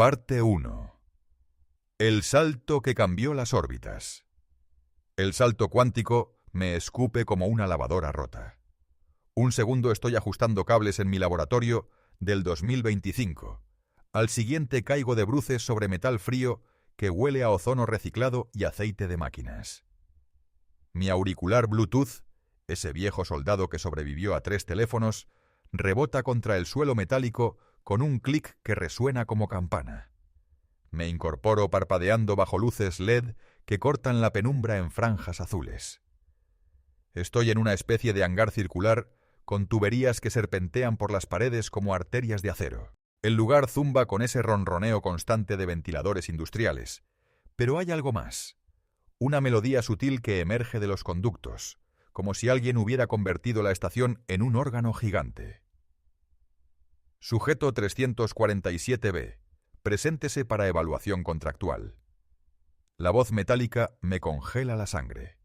Parte 1. El salto que cambió las órbitas. El salto cuántico me escupe como una lavadora rota. Un segundo estoy ajustando cables en mi laboratorio del 2025. Al siguiente caigo de bruces sobre metal frío que huele a ozono reciclado y aceite de máquinas. Mi auricular Bluetooth, ese viejo soldado que sobrevivió a 3 teléfonos, rebota contra el suelo metálico con un clic que resuena como campana. Me incorporo parpadeando bajo luces LED que cortan la penumbra en franjas azules. Estoy en una especie de hangar circular con tuberías que serpentean por las paredes como arterias de acero. El lugar zumba con ese ronroneo constante de ventiladores industriales. Pero hay algo más. Una melodía sutil que emerge de los conductos, como si alguien hubiera convertido la estación en un órgano gigante. Sujeto 347B. Preséntese para evaluación contractual. La voz metálica me congela la sangre.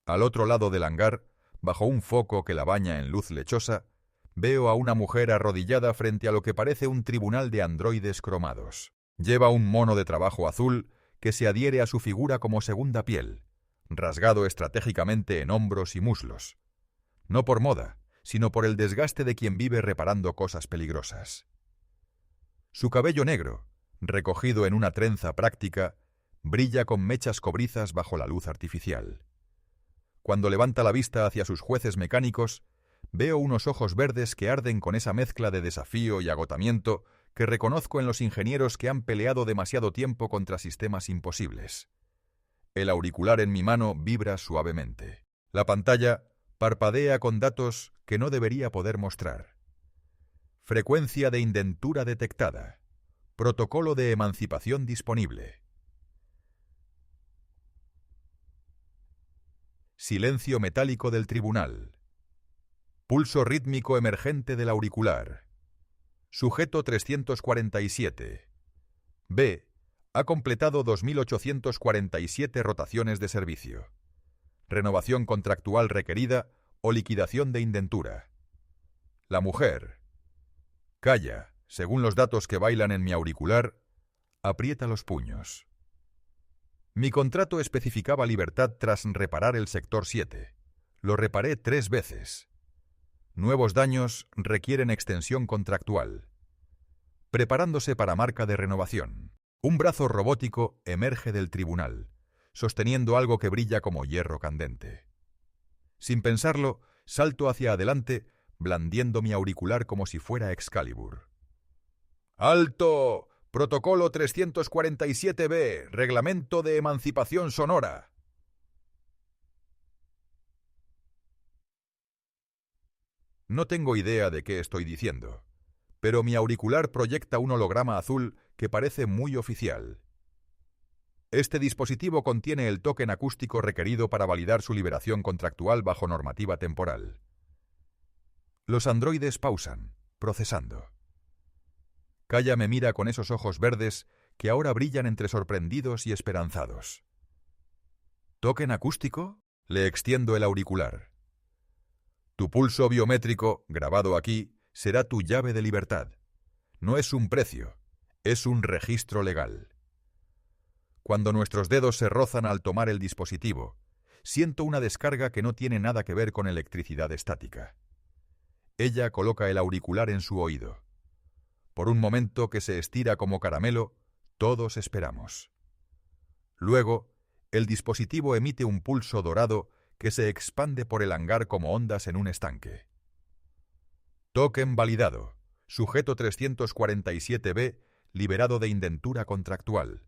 Al otro lado del hangar, bajo un foco que la baña en luz lechosa, veo a una mujer arrodillada frente a lo que parece un tribunal de androides cromados. Lleva un mono de trabajo azul que se adhiere a su figura como segunda piel, rasgado estratégicamente en hombros y muslos. No por moda, sino por el desgaste de quien vive reparando cosas peligrosas. Su cabello negro, recogido en una trenza práctica, brilla con mechas cobrizas bajo la luz artificial. Cuando levanta la vista hacia sus jueces mecánicos, veo unos ojos verdes que arden con esa mezcla de desafío y agotamiento que reconozco en los ingenieros que han peleado demasiado tiempo contra sistemas imposibles. El auricular en mi mano vibra suavemente. La pantalla parpadea con datos que no debería poder mostrar. Frecuencia de indentura detectada. Protocolo de emancipación disponible. Silencio metálico del tribunal. Pulso rítmico emergente del auricular. Sujeto 347. B. Ha completado 2.847 rotaciones de servicio. Renovación contractual requerida o liquidación de indentura. La mujer. Calla, según los datos que bailan en mi auricular, aprieta los puños. Mi contrato especificaba libertad tras reparar el sector 7. Lo reparé 3 veces. Nuevos daños requieren extensión contractual. Preparándose para marca de renovación. Un brazo robótico emerge del tribunal, sosteniendo algo que brilla como hierro candente. Sin pensarlo, salto hacia adelante, blandiendo mi auricular como si fuera Excalibur. ¡Alto! Protocolo 347B, Reglamento de Emancipación Sonora. No tengo idea de qué estoy diciendo, pero mi auricular proyecta un holograma azul que parece muy oficial. Este dispositivo contiene el token acústico requerido para validar su liberación contractual bajo normativa temporal. Los androides pausan, procesando. Kaya me mira con esos ojos verdes que ahora brillan entre sorprendidos y esperanzados. ¿Token acústico? Le extiendo el auricular. Tu pulso biométrico, grabado aquí, será tu llave de libertad. No es un precio, es un registro legal. Cuando nuestros dedos se rozan al tomar el dispositivo, siento una descarga que no tiene nada que ver con electricidad estática. Ella coloca el auricular en su oído. Por un momento que se estira como caramelo, todos esperamos. Luego, el dispositivo emite un pulso dorado que se expande por el hangar como ondas en un estanque. Token validado. Sujeto 347B, liberado de indentura contractual.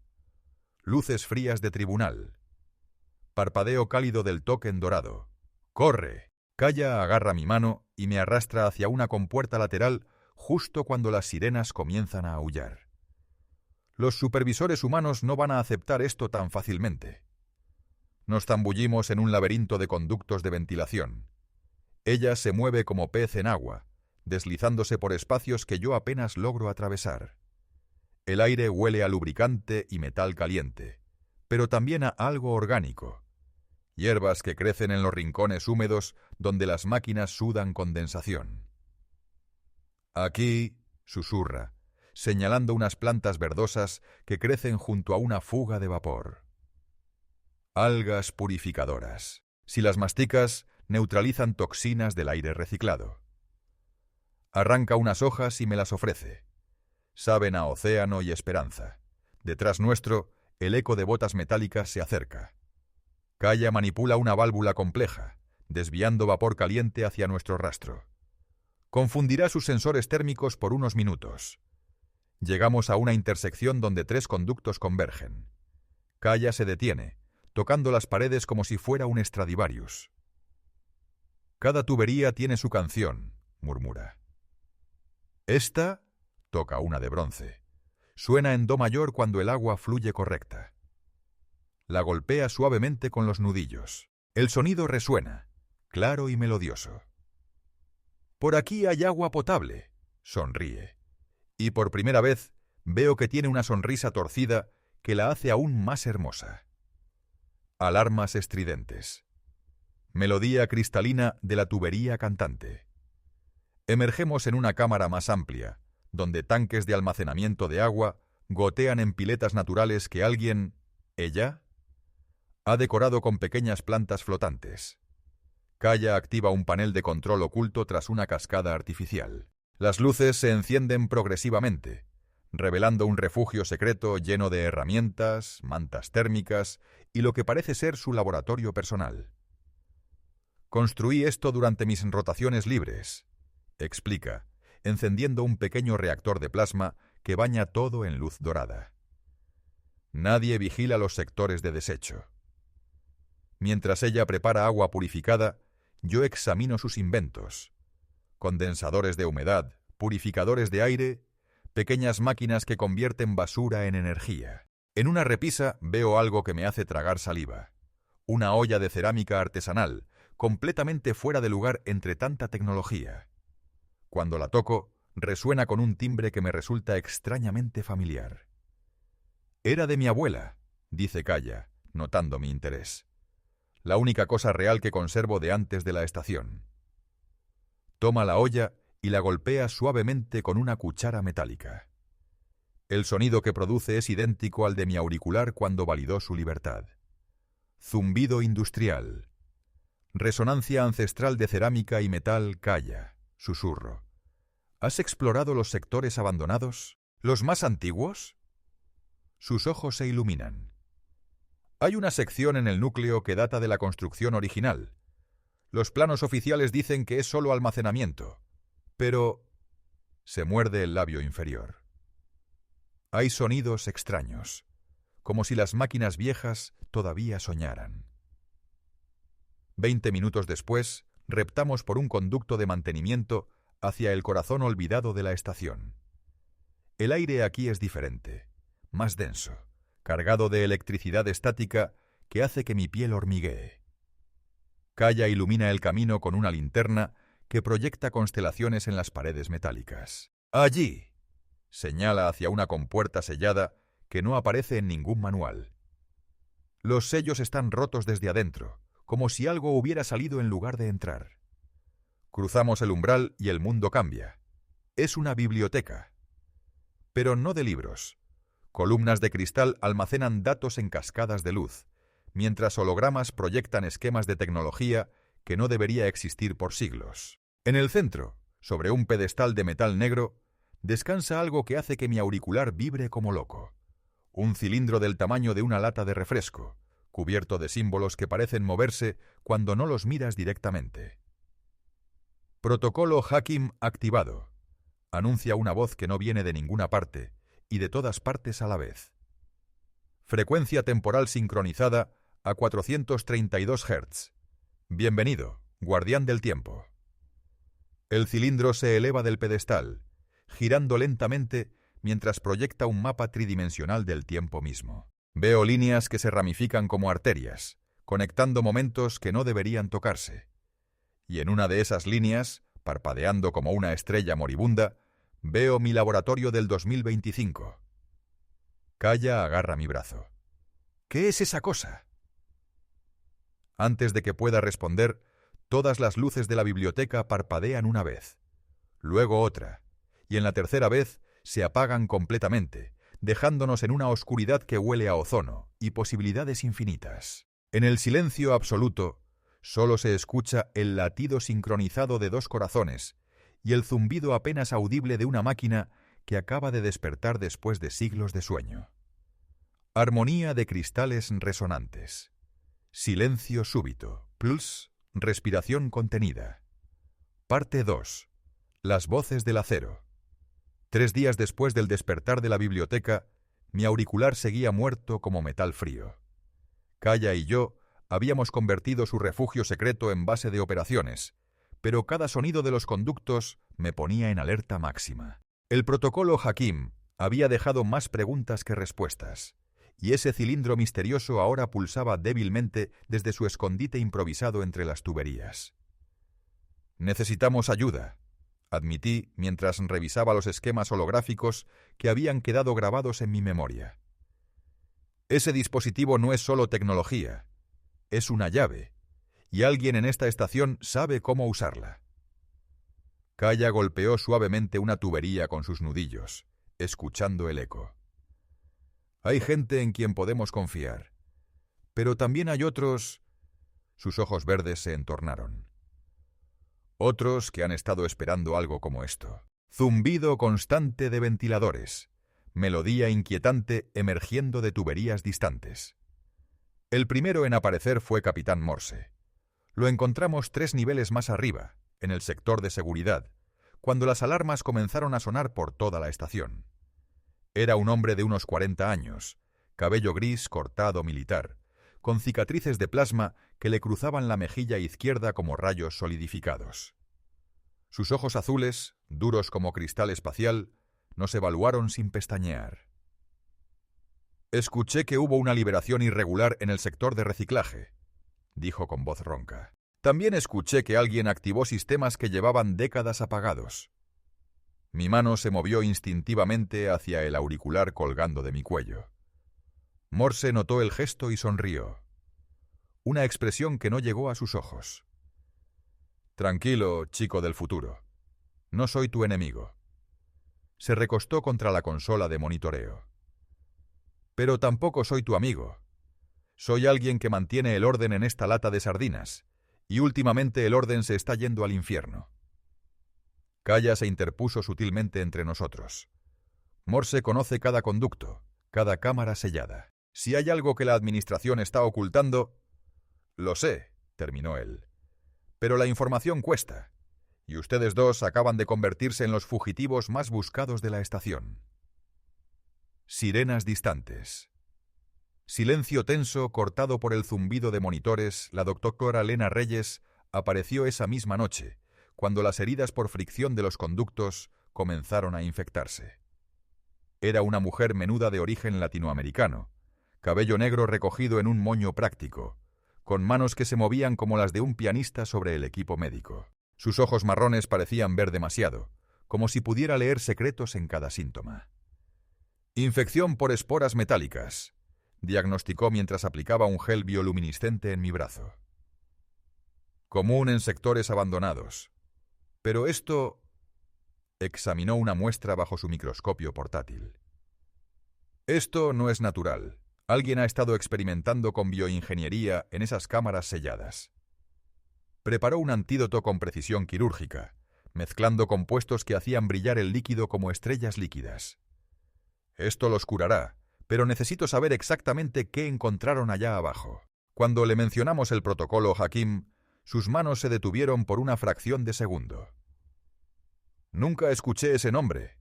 Luces frías de tribunal. Parpadeo cálido del token dorado. ¡Corre! Kaya agarra mi mano y me arrastra hacia una compuerta lateral justo cuando las sirenas comienzan a aullar. Los supervisores humanos no van a aceptar esto tan fácilmente. Nos zambullimos en un laberinto de conductos de ventilación. Ella se mueve como pez en agua, deslizándose por espacios que yo apenas logro atravesar. El aire huele a lubricante y metal caliente, pero también a algo orgánico. Hierbas que crecen en los rincones húmedos donde las máquinas sudan condensación. Aquí, susurra, señalando unas plantas verdosas que crecen junto a una fuga de vapor. Algas purificadoras. Si las masticas, neutralizan toxinas del aire reciclado. Arranca unas hojas y me las ofrece. Saben a océano y esperanza. Detrás nuestro, el eco de botas metálicas se acerca. Kaya manipula una válvula compleja, desviando vapor caliente hacia nuestro rastro. Confundirá sus sensores térmicos por unos minutos. Llegamos a una intersección donde 3 conductos convergen. Kaya se detiene, tocando las paredes como si fuera un Stradivarius. Cada tubería tiene su canción, murmura. Esta toca una de bronce. Suena en do mayor cuando el agua fluye correcta. La golpea suavemente con los nudillos. El sonido resuena, claro y melodioso. Por aquí hay agua potable, sonríe. Y por primera vez veo que tiene una sonrisa torcida que la hace aún más hermosa. Alarmas estridentes. Melodía cristalina de la tubería cantante. Emergemos en una cámara más amplia, donde tanques de almacenamiento de agua gotean en piletas naturales que alguien, ella, ha decorado con pequeñas plantas flotantes. Kaya activa un panel de control oculto tras una cascada artificial. Las luces se encienden progresivamente, revelando un refugio secreto lleno de herramientas, mantas térmicas y lo que parece ser su laboratorio personal. Construí esto durante mis rotaciones libres, explica, encendiendo un pequeño reactor de plasma que baña todo en luz dorada. Nadie vigila los sectores de desecho. Mientras ella prepara agua purificada, yo examino sus inventos. Condensadores de humedad, purificadores de aire, pequeñas máquinas que convierten basura en energía. En una repisa veo algo que me hace tragar saliva. Una olla de cerámica artesanal, completamente fuera de lugar entre tanta tecnología. Cuando la toco, resuena con un timbre que me resulta extrañamente familiar. Era de mi abuela, dice Kaya, notando mi interés. La única cosa real que conservo de antes de la estación. Toma la olla y la golpea suavemente con una cuchara metálica. El sonido que produce es idéntico al de mi auricular cuando validó su libertad. Zumbido industrial. Resonancia ancestral de cerámica y metal Kaya, susurro. ¿Has explorado los sectores abandonados? ¿Los más antiguos? Sus ojos se iluminan. Hay una sección en el núcleo que data de la construcción original. Los planos oficiales dicen que es solo almacenamiento, pero se muerde el labio inferior. Hay sonidos extraños, como si las máquinas viejas todavía soñaran. 20 minutos después, reptamos por un conducto de mantenimiento hacia el corazón olvidado de la estación. El aire aquí es diferente, más denso, cargado de electricidad estática que hace que mi piel hormiguee. Kaya ilumina el camino con una linterna que proyecta constelaciones en las paredes metálicas. ¡Allí!, señala hacia una compuerta sellada que no aparece en ningún manual. Los sellos están rotos desde adentro, como si algo hubiera salido en lugar de entrar. Cruzamos el umbral y el mundo cambia. Es una biblioteca. Pero no de libros. Columnas de cristal almacenan datos en cascadas de luz, mientras hologramas proyectan esquemas de tecnología que no debería existir por siglos. En el centro, sobre un pedestal de metal negro, descansa algo que hace que mi auricular vibre como loco. Un cilindro del tamaño de una lata de refresco, cubierto de símbolos que parecen moverse cuando no los miras directamente. Protocolo Hakim activado. Anuncia una voz que no viene de ninguna parte y de todas partes a la vez. Frecuencia temporal sincronizada a 432 Hz. Bienvenido, guardián del tiempo. El cilindro se eleva del pedestal, girando lentamente mientras proyecta un mapa tridimensional del tiempo mismo. Veo líneas que se ramifican como arterias, conectando momentos que no deberían tocarse. Y en una de esas líneas, parpadeando como una estrella moribunda, veo mi laboratorio del 2025. Kaya agarra mi brazo. ¿Qué es esa cosa? Antes de que pueda responder, todas las luces de la biblioteca parpadean una vez, luego otra, y en la tercera vez se apagan completamente, dejándonos en una oscuridad que huele a ozono y posibilidades infinitas. En el silencio absoluto, solo se escucha el latido sincronizado de dos corazones y el zumbido apenas audible de una máquina que acaba de despertar después de siglos de sueño. Armonía de cristales resonantes. Silencio súbito. Plus, respiración contenida. Parte 2. Las voces del acero. 3 días después del despertar de la biblioteca, mi auricular seguía muerto como metal frío. Kaya y yo habíamos convertido su refugio secreto en base de operaciones, pero cada sonido de los conductos me ponía en alerta máxima. El protocolo Hakim había dejado más preguntas que respuestas, y ese cilindro misterioso ahora pulsaba débilmente desde su escondite improvisado entre las tuberías. «Necesitamos ayuda», admití mientras revisaba los esquemas holográficos que habían quedado grabados en mi memoria. «Ese dispositivo no es solo tecnología, es una llave, y alguien en esta estación sabe cómo usarla». Kaya golpeó suavemente una tubería con sus nudillos, escuchando el eco. «Hay gente en quien podemos confiar, pero también hay otros...» Sus ojos verdes se entornaron. «Otros que han estado esperando algo como esto. Zumbido constante de ventiladores, melodía inquietante emergiendo de tuberías distantes. El primero en aparecer fue Capitán Morse. Lo encontramos 3 niveles más arriba, en el sector de seguridad, cuando las alarmas comenzaron a sonar por toda la estación. Era un hombre de unos 40 años, cabello gris cortado militar, con cicatrices de plasma que le cruzaban la mejilla izquierda como rayos solidificados. Sus ojos azules, duros como cristal espacial, nos evaluaron sin pestañear. «Escuché que hubo una liberación irregular en el sector de reciclaje», dijo con voz ronca. «También escuché que alguien activó sistemas que llevaban décadas apagados». Mi mano se movió instintivamente hacia el auricular colgando de mi cuello. Morse notó el gesto y sonrió. Una expresión que no llegó a sus ojos. «Tranquilo, chico del futuro. No soy tu enemigo». Se recostó contra la consola de monitoreo. «Pero tampoco soy tu amigo. Soy alguien que mantiene el orden en esta lata de sardinas, y últimamente el orden se está yendo al infierno». Kaya se interpuso sutilmente entre nosotros. Morse conoce cada conducto, cada cámara sellada. Si hay algo que la administración está ocultando... «Lo sé», terminó él. «Pero la información cuesta, y ustedes dos acaban de convertirse en los fugitivos más buscados de la estación». Sirenas distantes. Silencio tenso cortado por el zumbido de monitores. La doctora Lena Reyes apareció esa misma noche, cuando las heridas por fricción de los conductos comenzaron a infectarse. Era una mujer menuda de origen latinoamericano, cabello negro recogido en un moño práctico, con manos que se movían como las de un pianista sobre el equipo médico. Sus ojos marrones parecían ver demasiado, como si pudiera leer secretos en cada síntoma. «Infección por esporas metálicas», diagnosticó mientras aplicaba un gel bioluminiscente en mi brazo. «Común en sectores abandonados. Pero esto...» Examinó una muestra bajo su microscopio portátil. «Esto no es natural. Alguien ha estado experimentando con bioingeniería en esas cámaras selladas. Preparó un antídoto con precisión quirúrgica, mezclando compuestos que hacían brillar el líquido como estrellas líquidas. Esto los curará, pero necesito saber exactamente qué encontraron allá abajo». Cuando le mencionamos el protocolo Hakim, sus manos se detuvieron por una fracción de segundo. «Nunca escuché ese nombre»,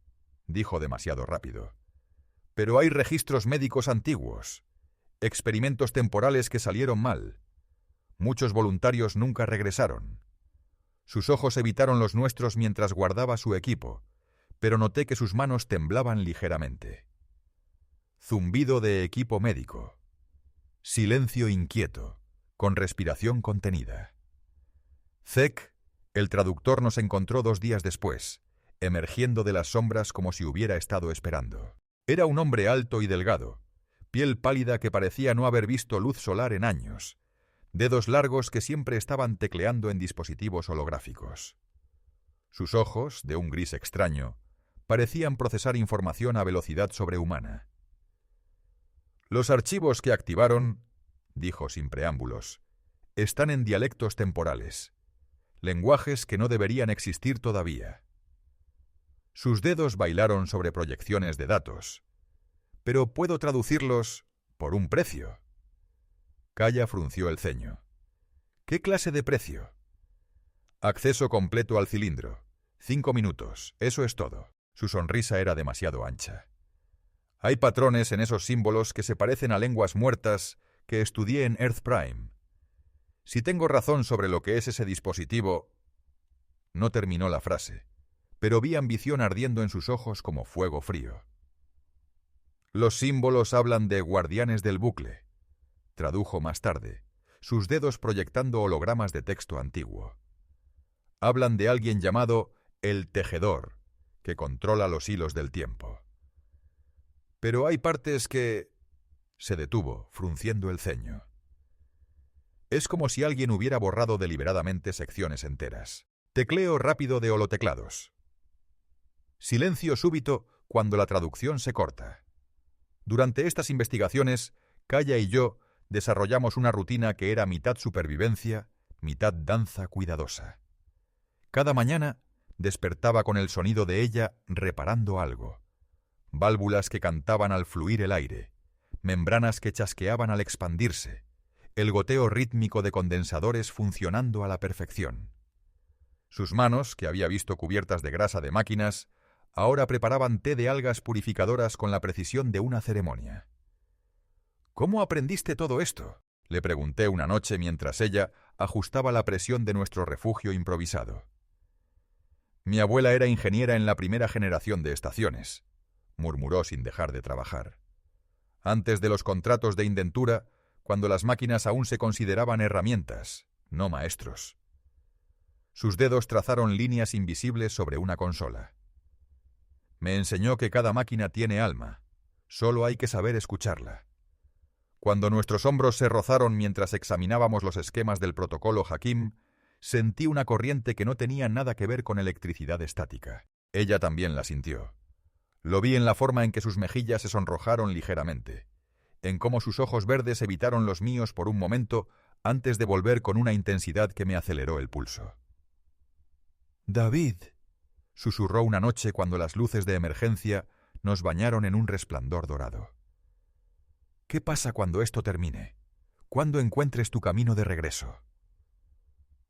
dijo demasiado rápido. «Pero hay registros médicos antiguos, experimentos temporales que salieron mal. Muchos voluntarios nunca regresaron. Sus ojos evitaron los nuestros mientras guardaba su equipo, pero noté que sus manos temblaban ligeramente. Zumbido de equipo médico. Silencio inquieto, con respiración contenida. Zek, el traductor, nos encontró 2 días después, emergiendo de las sombras como si hubiera estado esperando. Era un hombre alto y delgado, piel pálida que parecía no haber visto luz solar en años, dedos largos que siempre estaban tecleando en dispositivos holográficos. Sus ojos, de un gris extraño, parecían procesar información a velocidad sobrehumana. Los archivos que activaron, dijo sin preámbulos, están en dialectos temporales, lenguajes que no deberían existir todavía. Sus dedos bailaron sobre proyecciones de datos, pero puedo traducirlos por un precio. Kaya frunció el ceño. ¿Qué clase de precio? Acceso completo al cilindro. 5 minutos, eso es todo. Su sonrisa era demasiado ancha. Hay patrones en esos símbolos que se parecen a lenguas muertas que estudié en Earth Prime. Si tengo razón sobre lo que es ese dispositivo... No terminó la frase, pero vi ambición ardiendo en sus ojos como fuego frío. Los símbolos hablan de guardianes del bucle, tradujo más tarde, sus dedos proyectando hologramas de texto antiguo. Hablan de alguien llamado el Tejedor, que controla los hilos del tiempo. Pero hay partes que... Se detuvo, frunciendo el ceño. Es como si alguien hubiera borrado deliberadamente secciones enteras. Tecleo rápido de holoteclados. Silencio súbito cuando la traducción se corta. Durante estas investigaciones, Kaya y yo desarrollamos una rutina que era mitad supervivencia, mitad danza cuidadosa. Cada mañana despertaba con el sonido de ella reparando algo. Válvulas que cantaban al fluir el aire, membranas que chasqueaban al expandirse, el goteo rítmico de condensadores funcionando a la perfección. Sus manos, que había visto cubiertas de grasa de máquinas, ahora preparaban té de algas purificadoras con la precisión de una ceremonia. ¿Cómo aprendiste todo esto?, le pregunté una noche mientras ella ajustaba la presión de nuestro refugio improvisado. Mi abuela era ingeniera en la primera generación de estaciones, murmuró sin dejar de trabajar. Antes de los contratos de indentura, cuando las máquinas aún se consideraban herramientas, no maestros. Sus dedos trazaron líneas invisibles sobre una consola. Me enseñó que cada máquina tiene alma, solo hay que saber escucharla. Cuando nuestros hombros se rozaron mientras examinábamos los esquemas del protocolo Hakim, sentí una corriente que no tenía nada que ver con electricidad estática. Ella también la sintió. Lo vi en la forma en que sus mejillas se sonrojaron ligeramente, en cómo sus ojos verdes evitaron los míos por un momento antes de volver con una intensidad que me aceleró el pulso. «David», susurró una noche cuando las luces de emergencia nos bañaron en un resplandor dorado. «¿Qué pasa cuando esto termine? ¿Cuándo encuentres tu camino de regreso?»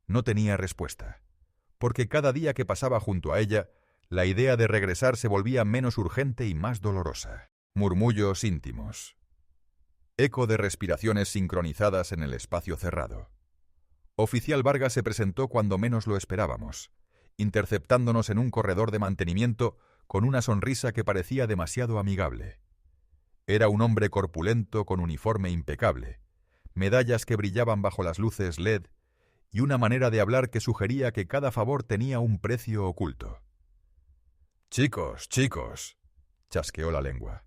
No tenía respuesta, porque cada día que pasaba junto a ella, la idea de regresar se volvía menos urgente y más dolorosa. Murmullos íntimos. Eco de respiraciones sincronizadas en el espacio cerrado. Oficial Vargas se presentó cuando menos lo esperábamos, interceptándonos en un corredor de mantenimiento con una sonrisa que parecía demasiado amigable. Era un hombre corpulento con uniforme impecable, medallas que brillaban bajo las luces LED y una manera de hablar que sugería que cada favor tenía un precio oculto. «Chicos, chicos», chasqueó la lengua.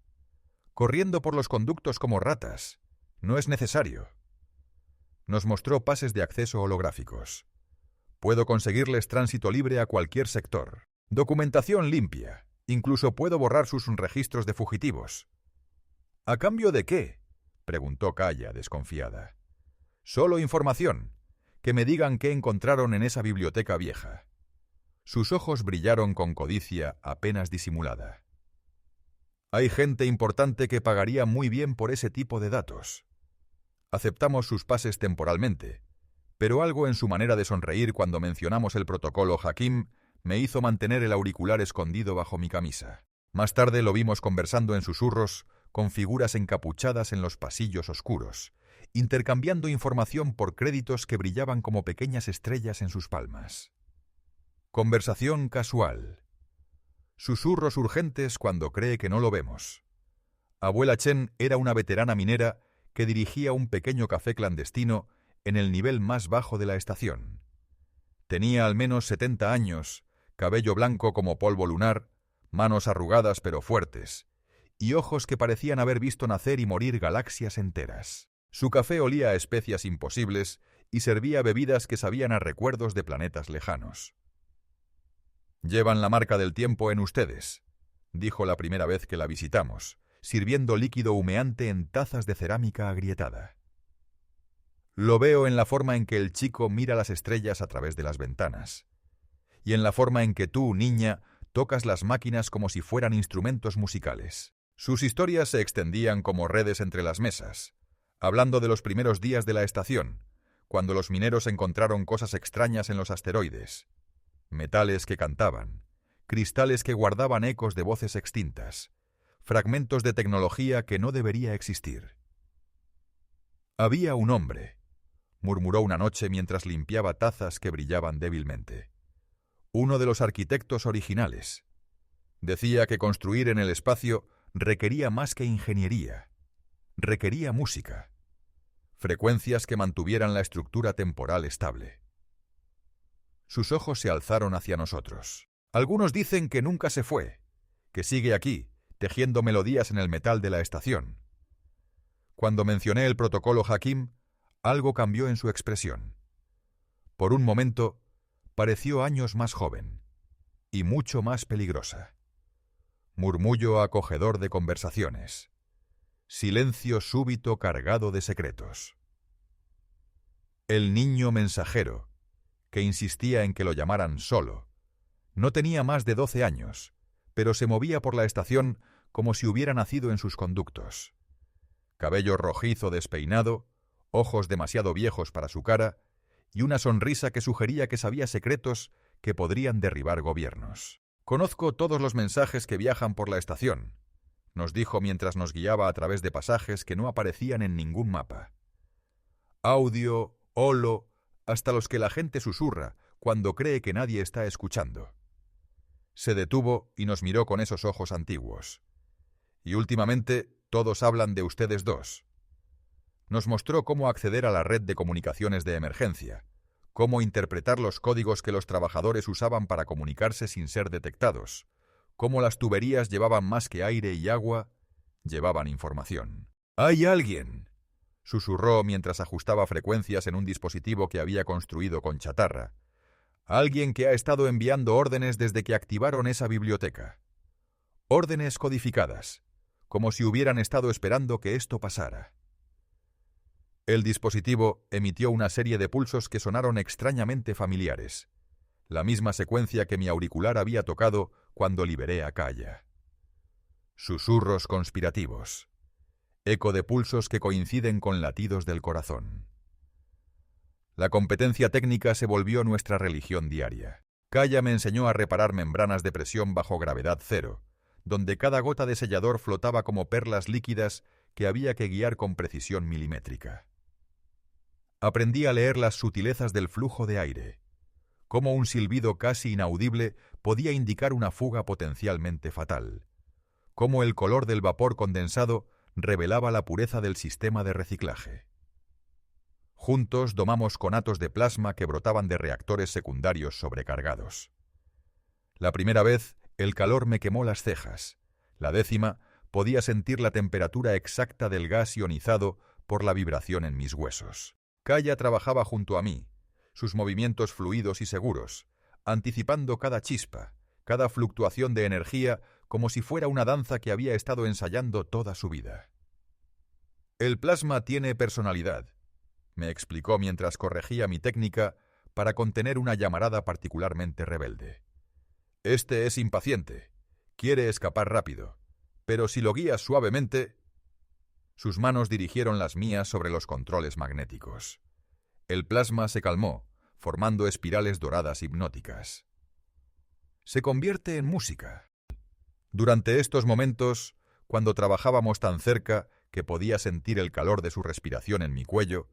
«Corriendo por los conductos como ratas. No es necesario». Nos mostró pases de acceso holográficos. Puedo conseguirles tránsito libre a cualquier sector. Documentación limpia. Incluso puedo borrar sus registros de fugitivos. ¿A cambio de qué?, preguntó Kaya, desconfiada. Solo información. Que me digan qué encontraron en esa biblioteca vieja. Sus ojos brillaron con codicia apenas disimulada. Hay gente importante que pagaría muy bien por ese tipo de datos. Aceptamos sus pases temporalmente, pero algo en su manera de sonreír cuando mencionamos el protocolo Hakim me hizo mantener el auricular escondido bajo mi camisa. Más tarde lo vimos conversando en susurros con figuras encapuchadas en los pasillos oscuros, intercambiando información por créditos que brillaban como pequeñas estrellas en sus palmas. Conversación casual. Susurros urgentes cuando cree que no lo vemos. Abuela Chen era una veterana minera que dirigía un pequeño café clandestino en el nivel más bajo de la estación. Tenía al menos 70 años, cabello blanco como polvo lunar, manos arrugadas pero fuertes, y ojos que parecían haber visto nacer y morir galaxias enteras. Su café olía a especias imposibles y servía bebidas que sabían a recuerdos de planetas lejanos. «Llevan la marca del tiempo en ustedes», dijo la primera vez que la visitamos, sirviendo líquido humeante en tazas de cerámica agrietada. Lo veo en la forma en que el chico mira las estrellas a través de las ventanas, y en la forma en que tú, niña, tocas las máquinas como si fueran instrumentos musicales. Sus historias se extendían como redes entre las mesas, hablando de los primeros días de la estación, cuando los mineros encontraron cosas extrañas en los asteroides, metales que cantaban, cristales que guardaban ecos de voces extintas, fragmentos de tecnología que no debería existir. Había un hombre, murmuró una noche mientras limpiaba tazas que brillaban débilmente. Uno de los arquitectos originales. Decía que construir en el espacio requería más que ingeniería. Requería música. Frecuencias que mantuvieran la estructura temporal estable. Sus ojos se alzaron hacia nosotros. Algunos dicen que nunca se fue, que sigue aquí, tejiendo melodías en el metal de la estación. Cuando mencioné el protocolo Hakim, algo cambió en su expresión. Por un momento, pareció años más joven y mucho más peligrosa. Murmullo acogedor de conversaciones. Silencio súbito cargado de secretos. El niño mensajero, que insistía en que lo llamaran solo, no tenía más de 12 años, pero se movía por la estación como si hubiera nacido en sus conductos. Cabello rojizo despeinado, ojos demasiado viejos para su cara, y una sonrisa que sugería que sabía secretos que podrían derribar gobiernos. «Conozco todos los mensajes que viajan por la estación», nos dijo mientras nos guiaba a través de pasajes que no aparecían en ningún mapa. Audio, holo, hasta los que la gente susurra cuando cree que nadie está escuchando. Se detuvo y nos miró con esos ojos antiguos. «Y últimamente todos hablan de ustedes dos». Nos mostró cómo acceder a la red de comunicaciones de emergencia, cómo interpretar los códigos que los trabajadores usaban para comunicarse sin ser detectados, cómo las tuberías llevaban más que aire y agua, llevaban información. «¡Hay alguien!», susurró mientras ajustaba frecuencias en un dispositivo que había construido con chatarra. «Alguien que ha estado enviando órdenes desde que activaron esa biblioteca. Órdenes codificadas, como si hubieran estado esperando que esto pasara». El dispositivo emitió una serie de pulsos que sonaron extrañamente familiares, la misma secuencia que mi auricular había tocado cuando liberé a Kaya. Susurros conspirativos, eco de pulsos que coinciden con latidos del corazón. La competencia técnica se volvió nuestra religión diaria. Kaya me enseñó a reparar membranas de presión bajo gravedad cero, donde cada gota de sellador flotaba como perlas líquidas que había que guiar con precisión milimétrica. Aprendí a leer las sutilezas del flujo de aire, cómo un silbido casi inaudible podía indicar una fuga potencialmente fatal, cómo el color del vapor condensado revelaba la pureza del sistema de reciclaje. Juntos domamos conatos de plasma que brotaban de reactores secundarios sobrecargados. La primera vez, el calor me quemó las cejas. La 10ª, podía sentir la temperatura exacta del gas ionizado por la vibración en mis huesos. Kaya trabajaba junto a mí, sus movimientos fluidos y seguros, anticipando cada chispa, cada fluctuación de energía como si fuera una danza que había estado ensayando toda su vida. «El plasma tiene personalidad», me explicó mientras corregía mi técnica para contener una llamarada particularmente rebelde. «Este es impaciente, quiere escapar rápido, pero si lo guías suavemente...». Sus manos dirigieron las mías sobre los controles magnéticos. El plasma se calmó, formando espirales doradas hipnóticas. Se convierte en música. Durante estos momentos, cuando trabajábamos tan cerca que podía sentir el calor de su respiración en mi cuello,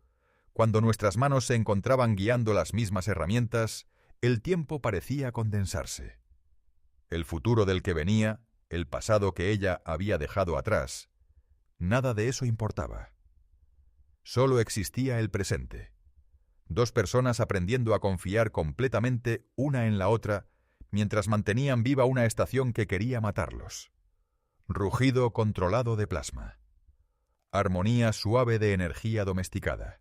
cuando nuestras manos se encontraban guiando las mismas herramientas, el tiempo parecía condensarse. El futuro del que venía, el pasado que ella había dejado atrás, nada de eso importaba. Solo existía el presente. Dos personas aprendiendo a confiar completamente una en la otra mientras mantenían viva una estación que quería matarlos. Rugido controlado de plasma. Armonía suave de energía domesticada.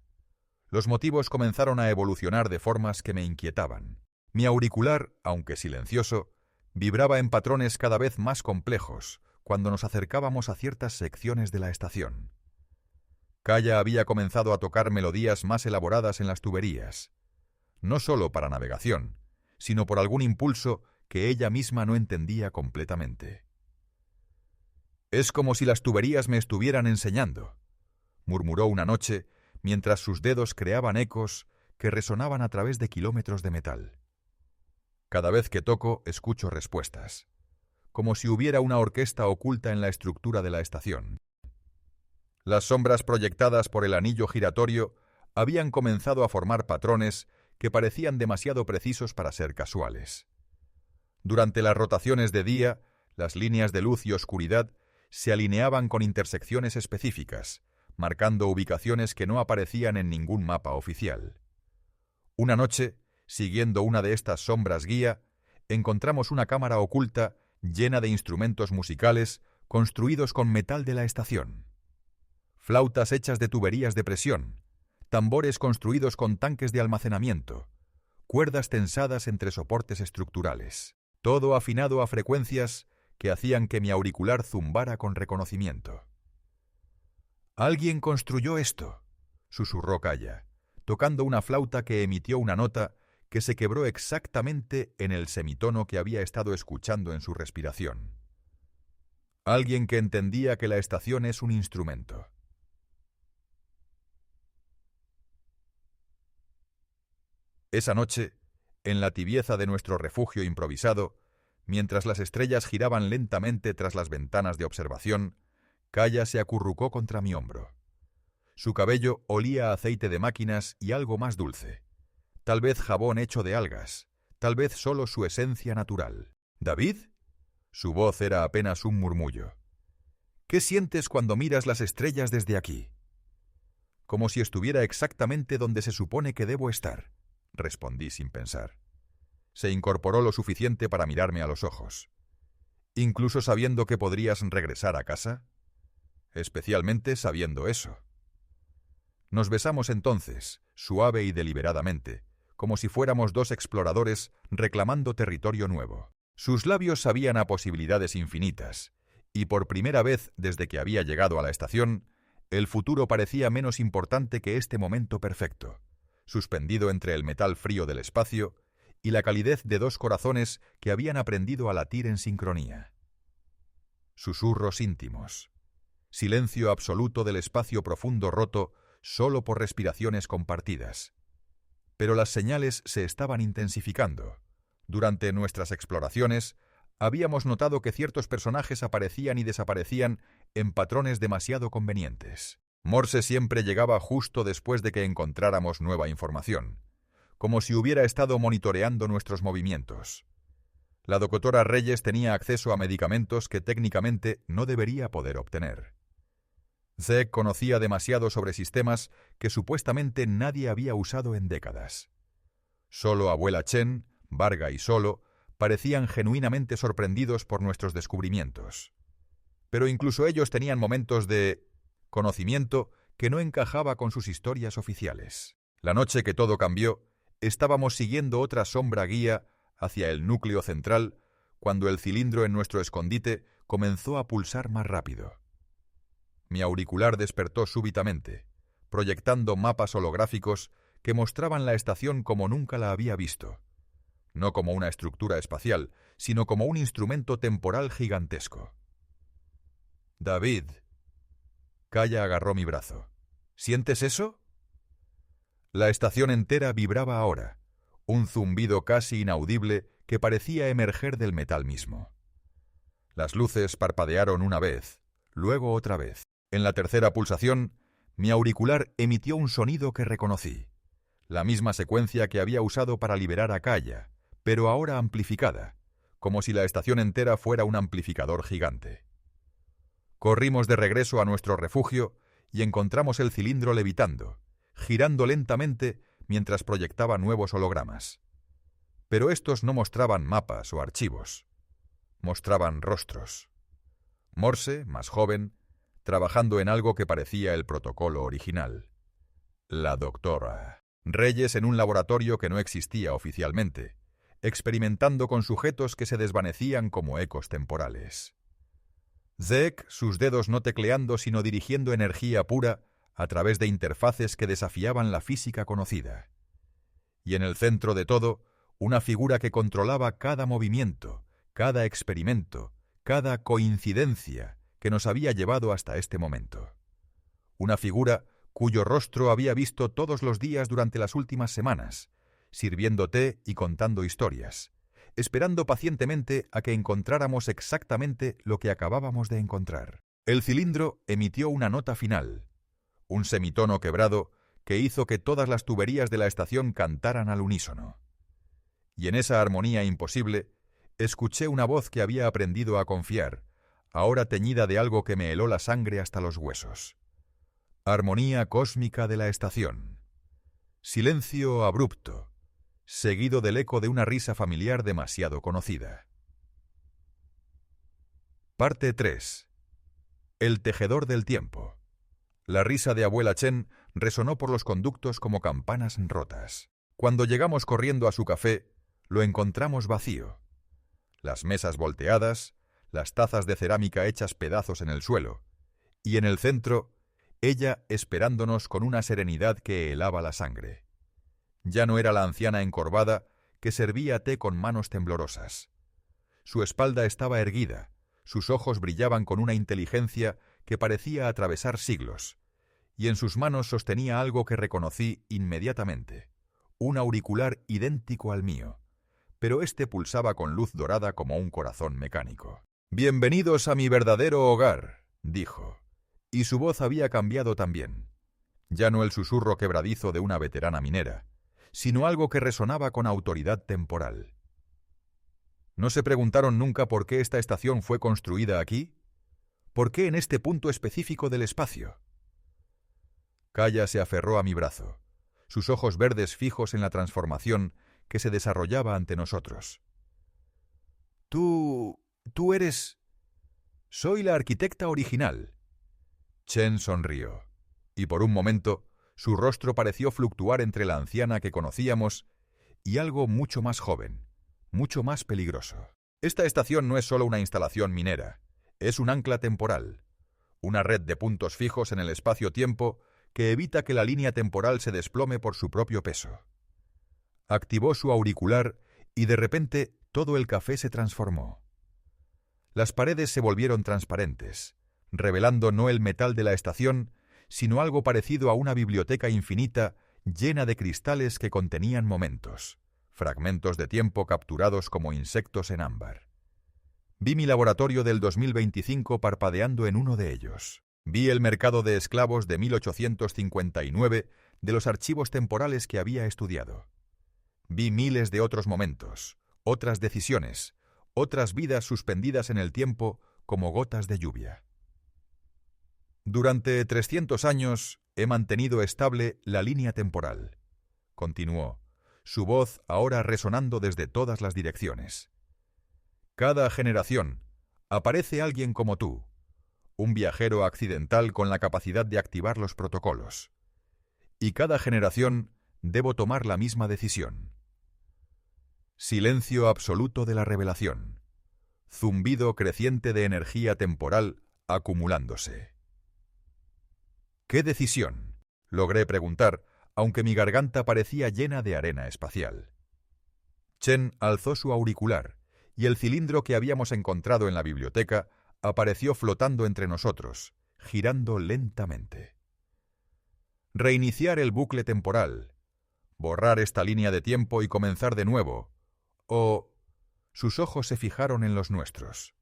Los motivos comenzaron a evolucionar de formas que me inquietaban. Mi auricular, aunque silencioso, Vibraba en patrones cada vez más complejos cuando nos acercábamos a ciertas secciones de la estación. Kaya había comenzado a tocar melodías más elaboradas en las tuberías, no solo para navegación, sino por algún impulso que ella misma no entendía completamente. «Es como si las tuberías me estuvieran enseñando», murmuró una noche mientras sus dedos creaban ecos que resonaban a través de kilómetros de metal. «Cada vez que toco, escucho respuestas, como si hubiera una orquesta oculta en la estructura de la estación». Las sombras proyectadas por el anillo giratorio habían comenzado a formar patrones que parecían demasiado precisos para ser casuales. Durante las rotaciones de día, las líneas de luz y oscuridad se alineaban con intersecciones específicas, marcando ubicaciones que no aparecían en ningún mapa oficial. Una noche, siguiendo una de estas sombras guía, encontramos una cámara oculta llena de instrumentos musicales construidos con metal de la estación. Flautas hechas de tuberías de presión, tambores construidos con tanques de almacenamiento, cuerdas tensadas entre soportes estructurales, todo afinado a frecuencias que hacían que mi auricular zumbara con reconocimiento. «Alguien construyó esto», susurró Kaya, tocando una flauta que emitió una nota que se quebró exactamente en el semitono que había estado escuchando en su respiración. Alguien que entendía que la estación es un instrumento. Esa noche, en la tibieza de nuestro refugio improvisado, mientras las estrellas giraban lentamente tras las ventanas de observación, Kaya se acurrucó contra mi hombro. Su cabello olía a aceite de máquinas y algo más dulce. Tal vez jabón hecho de algas, tal vez solo su esencia natural. «¿David?» Su voz era apenas un murmullo. «¿Qué sientes cuando miras las estrellas desde aquí?» «Como si estuviera exactamente donde se supone que debo estar», respondí sin pensar. Se incorporó lo suficiente para mirarme a los ojos. «¿Incluso sabiendo que podrías regresar a casa?» «Especialmente sabiendo eso». Nos besamos entonces, suave y deliberadamente, como si fuéramos dos exploradores reclamando territorio nuevo. Sus labios sabían a posibilidades infinitas, y por primera vez desde que había llegado a la estación, el futuro parecía menos importante que este momento perfecto, suspendido entre el metal frío del espacio y la calidez de dos corazones que habían aprendido a latir en sincronía. Susurros íntimos. Silencio absoluto del espacio profundo roto solo por respiraciones compartidas. Pero las señales se estaban intensificando. Durante nuestras exploraciones, habíamos notado que ciertos personajes aparecían y desaparecían en patrones demasiado convenientes. Morse siempre llegaba justo después de que encontráramos nueva información, como si hubiera estado monitoreando nuestros movimientos. La doctora Reyes tenía acceso a medicamentos que técnicamente no debería poder obtener. Zek conocía demasiado sobre sistemas que supuestamente nadie había usado en décadas. Solo abuela Chen, Varga y Solo parecían genuinamente sorprendidos por nuestros descubrimientos. Pero incluso ellos tenían momentos de conocimiento que no encajaba con sus historias oficiales. La noche que todo cambió, estábamos siguiendo otra sombra guía hacia el núcleo central cuando el cilindro en nuestro escondite comenzó a pulsar más rápido. Mi auricular despertó súbitamente, proyectando mapas holográficos que mostraban la estación como nunca la había visto. No como una estructura espacial, sino como un instrumento temporal gigantesco. «David». Kaya agarró mi brazo. «¿Sientes eso?» La estación entera vibraba ahora, un zumbido casi inaudible que parecía emerger del metal mismo. Las luces parpadearon una vez, luego otra vez. En la tercera pulsación, mi auricular emitió un sonido que reconocí. La misma secuencia que había usado para liberar a Kaya, pero ahora amplificada, como si la estación entera fuera un amplificador gigante. Corrimos de regreso a nuestro refugio y encontramos el cilindro levitando, girando lentamente mientras proyectaba nuevos hologramas. Pero estos no mostraban mapas o archivos. Mostraban rostros. Morse, más joven, trabajando en algo que parecía el protocolo original. La doctora Reyes en un laboratorio que no existía oficialmente, experimentando con sujetos que se desvanecían como ecos temporales. Zek, sus dedos no tecleando sino dirigiendo energía pura a través de interfaces que desafiaban la física conocida. Y en el centro de todo, una figura que controlaba cada movimiento, cada experimento, cada coincidencia que nos había llevado hasta este momento. Una figura cuyo rostro había visto todos los días durante las últimas semanas, sirviendo té y contando historias, esperando pacientemente a que encontráramos exactamente lo que acabábamos de encontrar. El cilindro emitió una nota final, un semitono quebrado que hizo que todas las tuberías de la estación cantaran al unísono. Y en esa armonía imposible, escuché una voz que había aprendido a confiar, ahora teñida de algo que me heló la sangre hasta los huesos. Armonía cósmica de la estación. Silencio abrupto, seguido del eco de una risa familiar demasiado conocida. Parte 3. El tejedor del tiempo. La risa de abuela Chen resonó por los conductos como campanas rotas. Cuando llegamos corriendo a su café, lo encontramos vacío. Las mesas volteadas, las tazas de cerámica hechas pedazos en el suelo, y en el centro, ella esperándonos con una serenidad que helaba la sangre. Ya no era la anciana encorvada que servía té con manos temblorosas. Su espalda estaba erguida, sus ojos brillaban con una inteligencia que parecía atravesar siglos, y en sus manos sostenía algo que reconocí inmediatamente, un auricular idéntico al mío, pero este pulsaba con luz dorada como un corazón mecánico. «Bienvenidos a mi verdadero hogar», dijo, y su voz había cambiado también. Ya no el susurro quebradizo de una veterana minera, sino algo que resonaba con autoridad temporal. ¿No se preguntaron nunca por qué esta estación fue construida aquí? ¿Por qué en este punto específico del espacio? Kaya se aferró a mi brazo, sus ojos verdes fijos en la transformación que se desarrollaba ante nosotros. Tú eres... Soy la arquitecta original. Chen sonrió, y por un momento su rostro pareció fluctuar entre la anciana que conocíamos y algo mucho más joven, mucho más peligroso. Esta estación no es solo una instalación minera, es un ancla temporal, una red de puntos fijos en el espacio-tiempo que evita que la línea temporal se desplome por su propio peso. Activó su auricular y de repente todo el café se transformó. Las paredes se volvieron transparentes, revelando no el metal de la estación, sino algo parecido a una biblioteca infinita llena de cristales que contenían momentos, fragmentos de tiempo capturados como insectos en ámbar. Vi mi laboratorio del 2025 parpadeando en uno de ellos. Vi el mercado de esclavos de 1859 de los archivos temporales que había estudiado. Vi miles de otros momentos, otras decisiones, otras vidas suspendidas en el tiempo como gotas de lluvia. Durante 300 años he mantenido estable la línea temporal, continuó, su voz ahora resonando desde todas las direcciones. Cada generación aparece alguien como tú, un viajero accidental con la capacidad de activar los protocolos. Y cada generación debo tomar la misma decisión. Silencio absoluto de la revelación. Zumbido creciente de energía temporal acumulándose. ¿Qué decisión?, logré preguntar, aunque mi garganta parecía llena de arena espacial. Chen alzó su auricular, y el cilindro que habíamos encontrado en la biblioteca apareció flotando entre nosotros, girando lentamente. Reiniciar el bucle temporal, borrar esta línea de tiempo y comenzar de nuevo, o... Sus ojos se fijaron en los nuestros.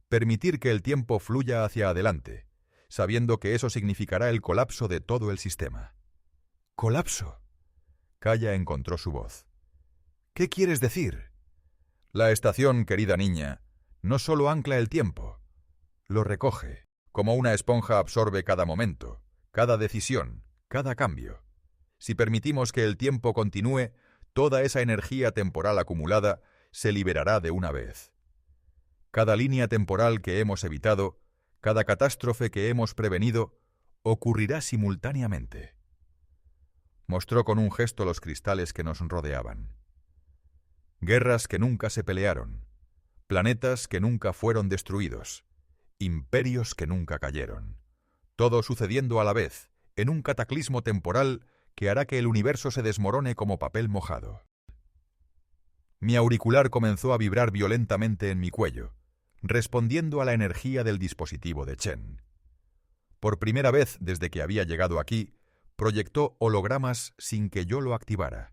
Permitir que el tiempo fluya hacia adelante, sabiendo que eso significará el colapso de todo el sistema. ¿Colapso? Kaya encontró su voz. ¿Qué quieres decir? La estación, querida niña, no solo ancla el tiempo, lo recoge, como una esponja absorbe cada momento, cada decisión, cada cambio. Si permitimos que el tiempo continúe, toda esa energía temporal acumulada se liberará de una vez. Cada línea temporal que hemos evitado, cada catástrofe que hemos prevenido, ocurrirá simultáneamente. Mostró con un gesto los cristales que nos rodeaban. guerras que nunca se pelearon, planetas que nunca fueron destruidos, imperios que nunca cayeron, todo sucediendo a la vez, en un cataclismo temporal que hará que el universo se desmorone como papel mojado. Mi auricular comenzó a vibrar violentamente en mi cuello, respondiendo a la energía del dispositivo de Chen. Por primera vez desde que había llegado aquí, proyectó hologramas sin que yo lo activara.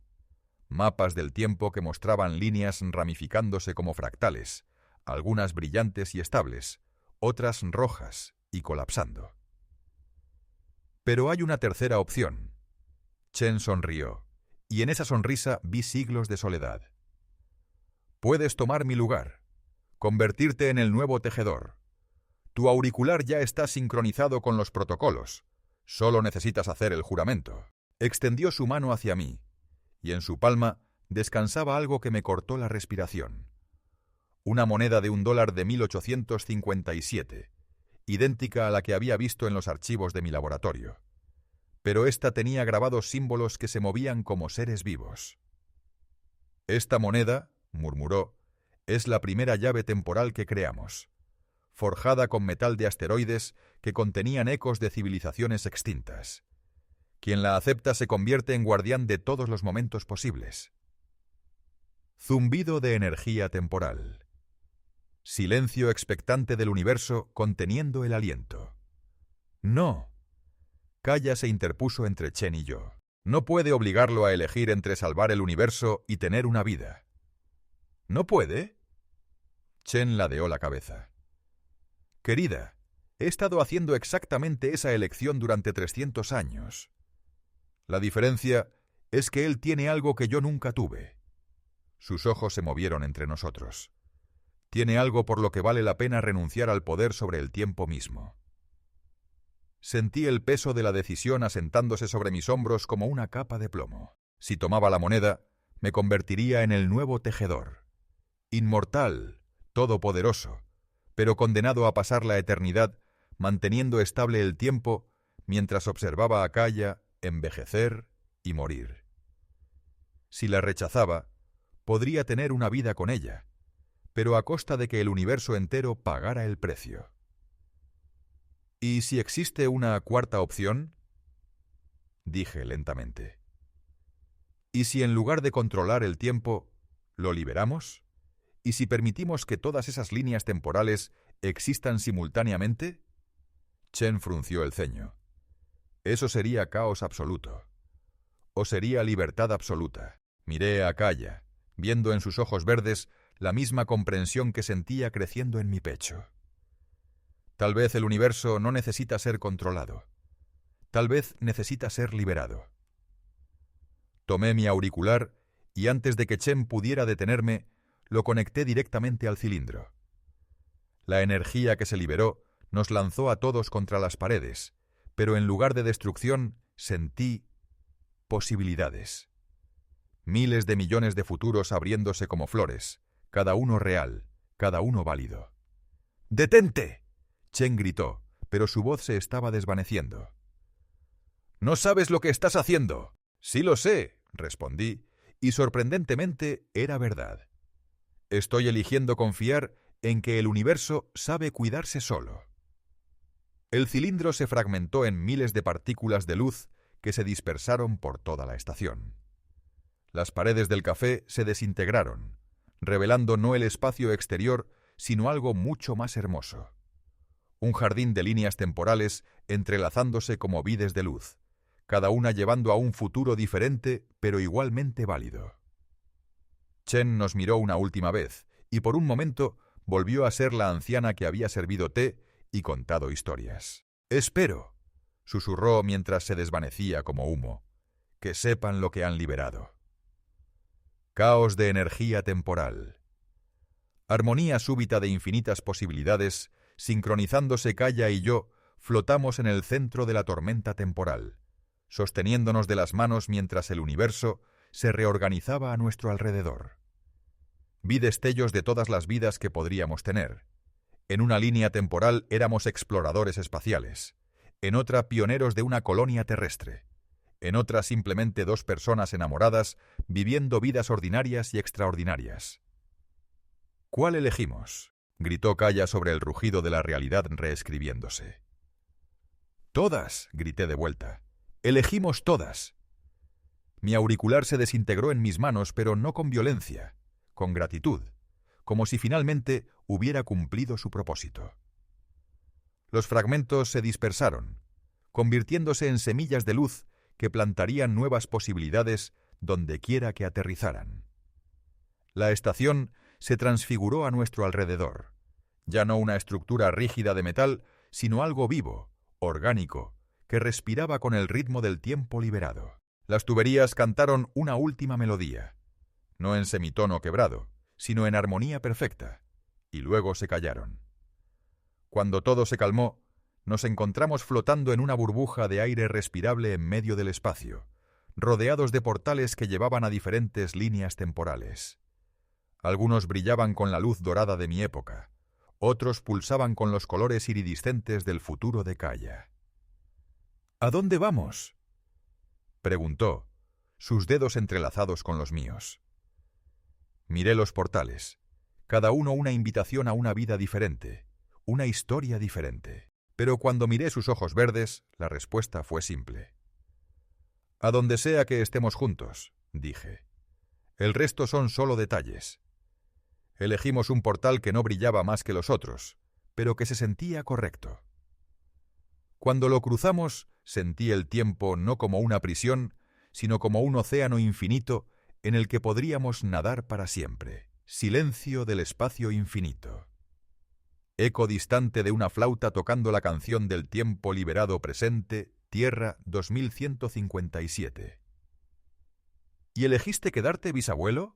Mapas del tiempo que mostraban líneas ramificándose como fractales, algunas brillantes y estables, otras rojas y colapsando. Pero hay una tercera opción. Chen sonrió, y en esa sonrisa vi siglos de soledad. Puedes tomar mi lugar, convertirte en el nuevo tejedor. Tu auricular ya está sincronizado con los protocolos. Solo necesitas hacer el juramento. Extendió su mano hacia mí, y en su palma descansaba algo que me cortó la respiración. Una moneda de $1 de 1857, idéntica a la que había visto en los archivos de mi laboratorio. Pero ésta tenía grabados símbolos que se movían como seres vivos. Esta moneda, murmuró, es la primera llave temporal que creamos, forjada con metal de asteroides que contenían ecos de civilizaciones extintas. Quien la acepta se convierte en guardián de todos los momentos posibles. Zumbido de energía temporal. Silencio expectante del universo conteniendo el aliento. No. Kaya se interpuso entre Chen y yo. No puede obligarlo a elegir entre salvar el universo y tener una vida. ¿No puede? Chen ladeó la cabeza. Querida, he estado haciendo exactamente esa elección durante 300 años. La diferencia es que él tiene algo que yo nunca tuve. Sus ojos se movieron entre nosotros. Tiene algo por lo que vale la pena renunciar al poder sobre el tiempo mismo. Sentí el peso de la decisión asentándose sobre mis hombros como una capa de plomo. Si tomaba la moneda, me convertiría en el nuevo tejedor. Inmortal, todopoderoso, pero condenado a pasar la eternidad manteniendo estable el tiempo mientras observaba a Kaya envejecer y morir. Si la rechazaba, podría tener una vida con ella, pero a costa de que el universo entero pagara el precio. ¿Y si existe una cuarta opción? Dije lentamente. ¿Y si en lugar de controlar el tiempo, lo liberamos? ¿Y si permitimos que todas esas líneas temporales existan simultáneamente? Chen frunció el ceño. Eso sería caos absoluto. O sería libertad absoluta. Miré a Kaya, viendo en sus ojos verdes la misma comprensión que sentía creciendo en mi pecho. Tal vez el universo no necesita ser controlado. Tal vez necesita ser liberado. Tomé mi auricular y antes de que Chen pudiera detenerme, lo conecté directamente al cilindro. La energía que se liberó nos lanzó a todos contra las paredes, pero en lugar de destrucción sentí posibilidades. Miles de millones de futuros abriéndose como flores, cada uno real, cada uno válido. ¡Detente!, Chen gritó, pero su voz se estaba desvaneciendo. «¡No sabes lo que estás haciendo!». «Sí lo sé», respondí, y sorprendentemente era verdad. Estoy eligiendo confiar en que el universo sabe cuidarse solo. El cilindro se fragmentó en miles de partículas de luz que se dispersaron por toda la estación. Las paredes del café se desintegraron, revelando no el espacio exterior, sino algo mucho más hermoso. Un jardín de líneas temporales entrelazándose como vides de luz, cada una llevando a un futuro diferente, pero igualmente válido. Chen nos miró una última vez, y por un momento volvió a ser la anciana que había servido té y contado historias. «Espero», susurró mientras se desvanecía como humo, «que sepan lo que han liberado». Caos de energía temporal. Armonía súbita de infinitas posibilidades, sincronizándose Kaya y yo, flotamos en el centro de la tormenta temporal, sosteniéndonos de las manos mientras el universo se reorganizaba a nuestro alrededor. Vi destellos de todas las vidas que podríamos tener. En una línea temporal éramos exploradores espaciales, en otra pioneros de una colonia terrestre, En otra simplemente dos personas enamoradas viviendo vidas ordinarias y extraordinarias. ¿Cuál elegimos?, gritó Kaya sobre el rugido de la realidad reescribiéndose. Todas, grité de vuelta. Elegimos todas. Mi auricular se desintegró en mis manos, pero no con violencia, con gratitud, como si finalmente hubiera cumplido su propósito. Los fragmentos se dispersaron, convirtiéndose en semillas de luz que plantarían nuevas posibilidades donde quiera que aterrizaran. La estación se transfiguró a nuestro alrededor, ya no una estructura rígida de metal, sino algo vivo, orgánico, que respiraba con el ritmo del tiempo liberado. Las tuberías cantaron una última melodía, no en semitono quebrado, sino en armonía perfecta, y luego se callaron. Cuando todo se calmó, nos encontramos flotando en una burbuja de aire respirable en medio del espacio, rodeados de portales que llevaban a diferentes líneas temporales. Algunos brillaban con la luz dorada de mi época, otros pulsaban con los colores iridiscentes del futuro de Kaya. ¿A dónde vamos?, preguntó, sus dedos entrelazados con los míos. Miré los portales, cada uno una invitación a una vida diferente, una historia diferente. Pero cuando miré sus ojos verdes, la respuesta fue simple. A donde sea que estemos juntos, dije. El resto son solo detalles. Elegimos un portal que no brillaba más que los otros, pero que se sentía correcto. Cuando lo cruzamos, sentí el tiempo no como una prisión, sino como un océano infinito en el que podríamos nadar para siempre. Silencio del espacio infinito. Eco distante de una flauta tocando la canción del tiempo liberado presente, Tierra 2157. ¿Y elegiste quedarte, bisabuelo?,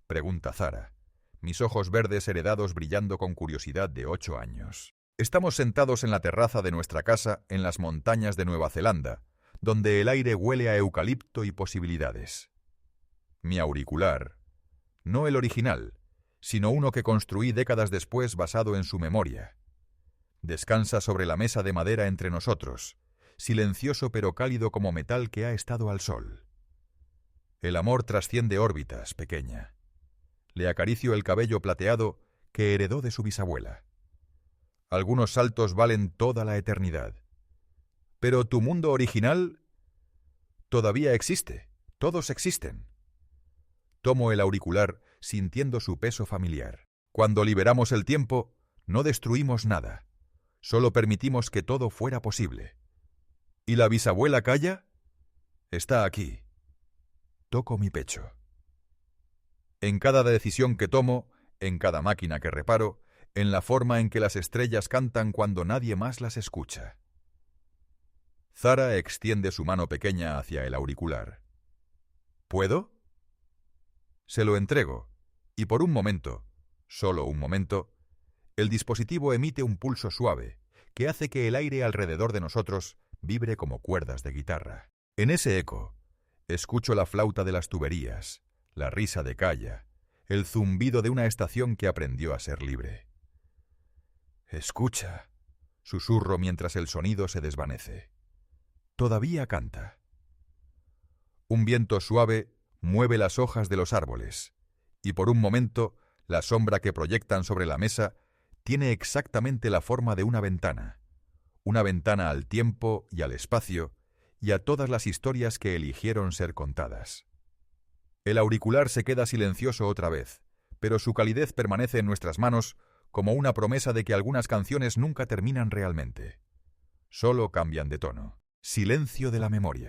pregunta Zara, mis ojos verdes heredados brillando con curiosidad de 8 años. Estamos sentados en la terraza de nuestra casa en las montañas de Nueva Zelanda, donde el aire huele a eucalipto y posibilidades. Mi auricular, no el original, sino uno que construí décadas después basado en su memoria. Descansa sobre la mesa de madera entre nosotros, silencioso pero cálido como metal que ha estado al sol. El amor trasciende órbitas, pequeña. Le acaricio el cabello plateado que heredó de su bisabuela. Algunos saltos valen toda la eternidad. Pero tu mundo original todavía existe, todos existen. Tomo el auricular sintiendo su peso familiar. Cuando liberamos el tiempo, no destruimos nada, solo permitimos que todo fuera posible. ¿Y la bisabuela Kaya? Está aquí. Toco mi pecho. En cada decisión que tomo, en cada máquina que reparo, en la forma en que las estrellas cantan cuando nadie más las escucha. Zara extiende su mano pequeña hacia el auricular. ¿Puedo? Se lo entrego, y por un momento, solo un momento, el dispositivo emite un pulso suave que hace que el aire alrededor de nosotros vibre como cuerdas de guitarra. En ese eco, escucho la flauta de las tuberías, la risa de Kaya, el zumbido de una estación que aprendió a ser libre. Escucha, susurro mientras el sonido se desvanece. Todavía canta. Un viento suave mueve las hojas de los árboles, y por un momento la sombra que proyectan sobre la mesa tiene exactamente la forma de una ventana al tiempo y al espacio y a todas las historias que eligieron ser contadas. El auricular se queda silencioso otra vez, pero su calidez permanece en nuestras manos como una promesa de que algunas canciones nunca terminan realmente. Solo cambian de tono. Silencio de la memoria.